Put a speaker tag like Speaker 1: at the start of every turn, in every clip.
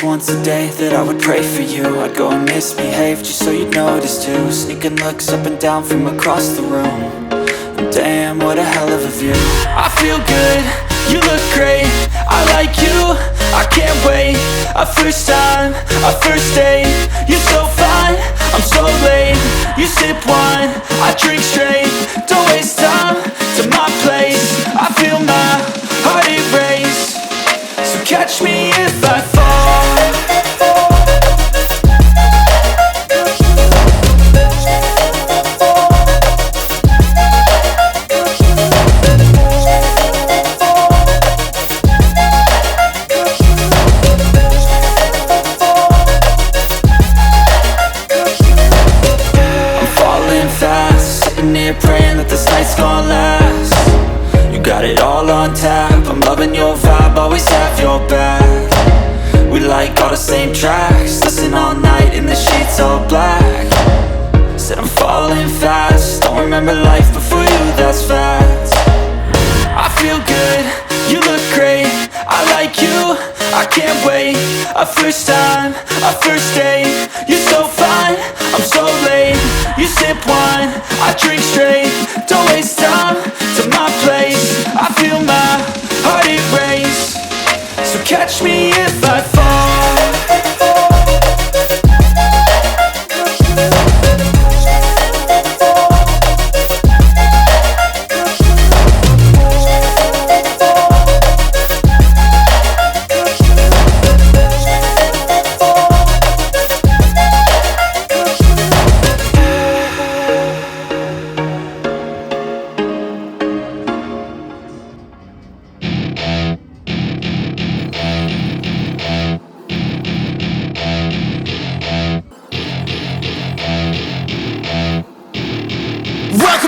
Speaker 1: once a day that I would pray for you. I'd go and misbehave just so you'd notice too. Sneaking looks up and down from across the room. And damn, what a hell of a view. I feel good, you look great, I like you, I can't wait. A first time, a first date, you're so fine, I'm so late. You sip wine, I drink straight. Don't waste time to my place. I feel my heart erase. So catch me if I fall. Praying that this night's gonna last. You got it all on tap, I'm loving your vibe, always have your back. We like all the same tracks, listen all night in the sheets all black. Said I'm falling fast, don't remember life before you, that's fact. I feel good, you look great, I like you, I can't wait. A first time, a first date, you're so fine, I'm so late. You sip wine, I drink straight. Don't waste time to my place. I feel my heart erase. So catch me if I fall.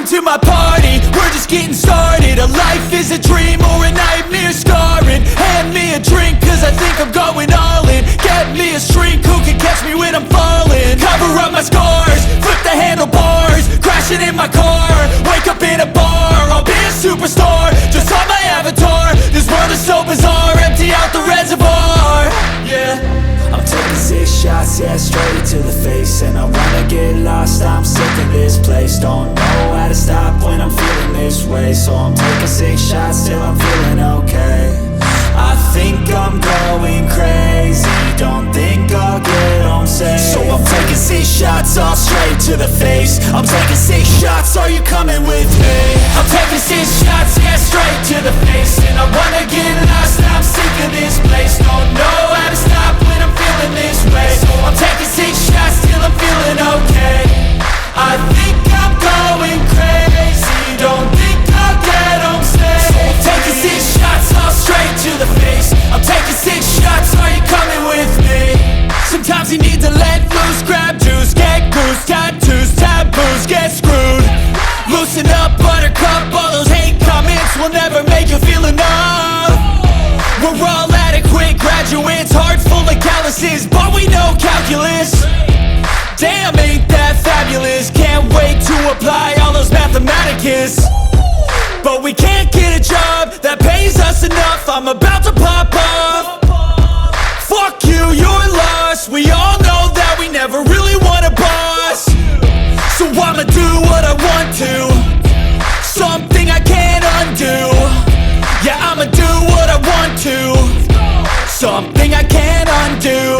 Speaker 2: To my party, we're just getting started. A life is a dream or a nightmare scarring. Hand me a drink cause I think I'm going all in. Get me a shrink who can catch me when I'm falling. Cover up my scars, flip the handlebars. Crashing in my car, wake up in a bar. I'll be a superstar, just on my avatar. This world is so bizarre, empty out the reservoir. Yeah,
Speaker 1: I'm taking 6 shots, yeah, straight to the face. And I wanna get lost, I'm sick of this place. Don't know how to stop when I'm feeling this way. So I'm taking 6 shots till I'm feeling okay. I think I'm going crazy, don't think I'll get home safe.
Speaker 2: So I'm taking 6 shots all straight to the face. I'm taking 6 shots, are you coming with me? I'm taking 6 shots, yeah, straight to the face. And I wanna get lost, I'm sick of this place. Don't know how to stop when I'm feeling this way. So I'm taking 6 shots till I'm feeling okay. I think I'm going crazy, don't think I'll get home safe. So I'm taking 6 shots all straight to the face. I'm taking 6 shots, are you coming with me? Sometimes you need to let loose, grab juice, get goose, tattoos, taboos, get screwed. Loosen up, buttercup, all those hate comments will never make you feel enough. We're all adequate graduates, heart full of calluses, but we know calculus. Damn, ain't that fabulous? Can't wait to apply all those mathematicus. But we can't get a job that pays us enough. I'm about to pop off. Fuck you, you're lost. We all know that we never really want a boss. So I'ma do what I want to, something I can't undo. Yeah, I'ma do what I want to, something I can't undo.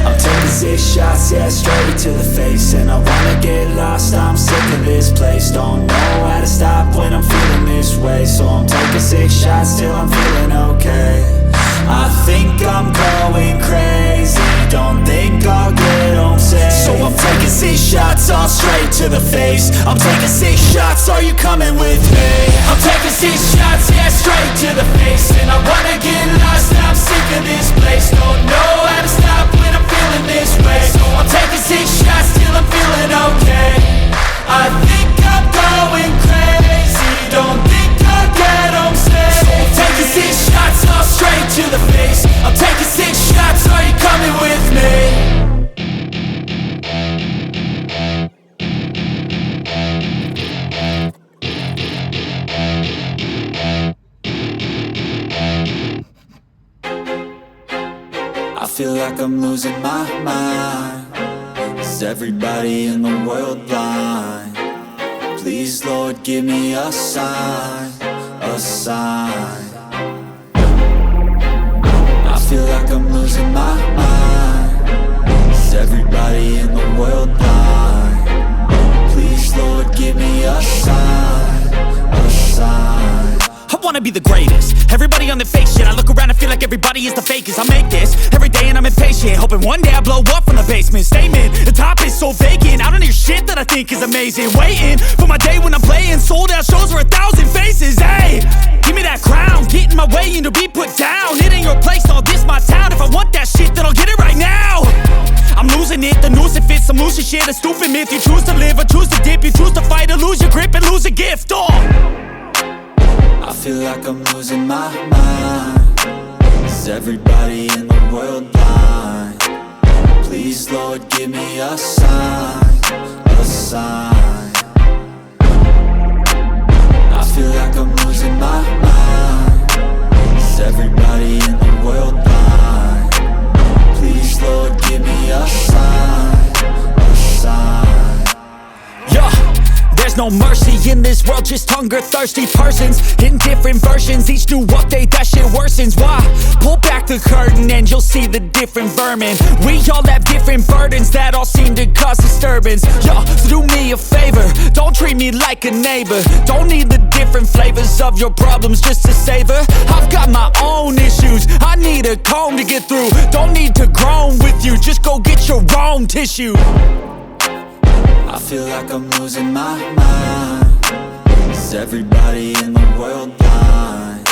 Speaker 1: I'm taking 6 shots, yeah, straight to the face. And I wanna get lost, I'm sick of this place. Don't know how to stop when I'm feeling this way. So I'm taking 6 shots till I'm feeling okay. I think I'm going crazy, don't think I'll get home safe.
Speaker 2: So I'm taking 6 shots all straight to the face. I'm taking 6 shots, are you coming with me? I'm taking 6 shots, yeah, straight to the face. And I wanna get lost, I'm sick of this place. Don't know how to stop when I'm feeling this way. So I'm taking 6 shots till I'm feeling okay. I think I'm going crazy, don't think I'll get home safe. So I'm taking 6 shots all straight to the face. I'm taking 6 shots, are you coming with me?
Speaker 1: I feel like I'm losing my mind. Is everybody in the world blind? Please, Lord, give me a sign, a sign. I feel like I'm losing my mind. Is everybody in the world blind? Please, Lord, give me a sign, a sign.
Speaker 2: I wanna be the greatest. Everybody on the fake shit. I look around and feel like everybody is the fakest. I make this every day and I'm impatient, hoping one day I blow up from the basement. Statement, the top is so vacant. I don't hear shit that I think is amazing. Waiting for my day when I'm playing sold out shows for 1,000 faces. Hey, give me that crown, get in my way and to be put down. It ain't your place, no, this my town. If I want that shit, then I'll get it right now. I'm losing it, the noose it fits. I'm losing shit, a stupid myth. You choose to live or choose to dip. You choose to fight or lose your grip and lose a gift.
Speaker 1: I feel like I'm losing my mind. Is everybody in the world blind? Please, Lord, give me a sign, a sign. I feel like I'm losing my mind. Is everybody in the world blind? Please, Lord, give me a sign, a sign.
Speaker 2: Yeah. There's no mercy in this world, just hunger-thirsty persons in different versions, each new update, that shit worsens. Why? Pull back the curtain and you'll see the different vermin. We all have different burdens that all seem to cause disturbance. Yo, so do me a favor, don't treat me like a neighbor. Don't need the different flavors of your problems just to savor. I've got my own issues, I need a comb to get through. Don't need to groan with you, just go get your own tissue.
Speaker 1: I feel like I'm losing my mind. Is everybody in the world blind?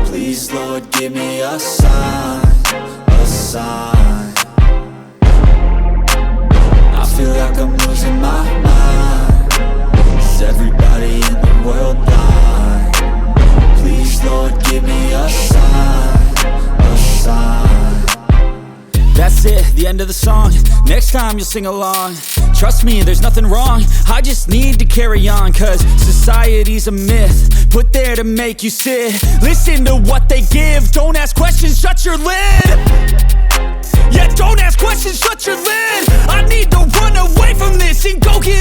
Speaker 1: Please, Lord, give me a sign, a sign. I feel like I'm losing my mind. Is everybody in the world blind? Please, Lord, give me a sign, a sign.
Speaker 2: That's it, the end of the song. Next time you'll sing along. Trust me, there's nothing wrong. I just need to carry on, cause society's a myth put there to make you sit. Listen to what they give. Don't ask questions, shut your lid. Yeah, don't ask questions, shut your lid. I need to run away from this and go get